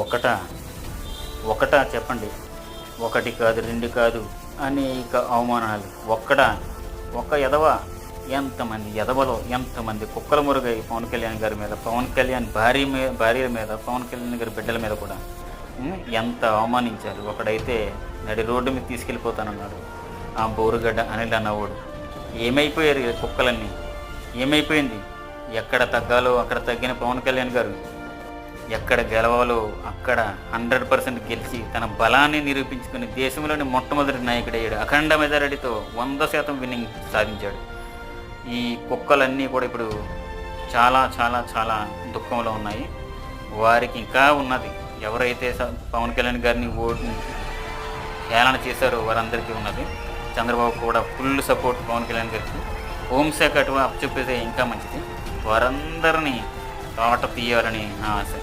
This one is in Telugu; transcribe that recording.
ఒకటా ఒకటా చెప్పండి. ఒకటి కాదు, రెండు కాదు, అనేక అవమానాలు. ఒక ఎదవ, ఎంతమంది ఎదవలో ఎంతమంది కుక్కల మురుగై పవన్ కళ్యాణ్ గారి మీద, పవన్ కళ్యాణ్ భార్యల మీద, పవన్ కళ్యాణ్ గారి బిడ్డల మీద కూడా ఎంత అవమానించారు. ఒకడైతే నడి రోడ్డు మీద తీసుకెళ్ళిపోతానన్నాడు. ఆ బోరుగడ్డ అనిల్ అన్నవాడు. ఏమైపోయారు ఈ కుక్కలన్నీ? ఏమైపోయింది? ఎక్కడ తగ్గాలో అక్కడ తగ్గిన పవన్ కళ్యాణ్ గారు ఎక్కడ గెలవాలో అక్కడ 100% గెలిచి తన బలాన్ని నిరూపించుకుని దేశంలోని మొట్టమొదటి నాయకుడయ్యాడు. అఖండ మెజారిటీతో 100% విన్నింగ్ సాధించాడు. ఈ కుక్కలన్నీ కూడా ఇప్పుడు చాలా చాలా చాలా దుఃఖంలో ఉన్నాయి. వారికి ఇంకా ఉన్నది. ఎవరైతే పవన్ కళ్యాణ్ గారిని హేళన చేశారో వారందరికీ ఉన్నది. చంద్రబాబు కూడా ఫుల్ సపోర్ట్ పవన్ కళ్యాణ్ గారికి. హోంశాఖ అటు అప్పచెప్పేదే ఇంకా మంచిది. వారందరినీ తోట తీయాలని నా ఆశ.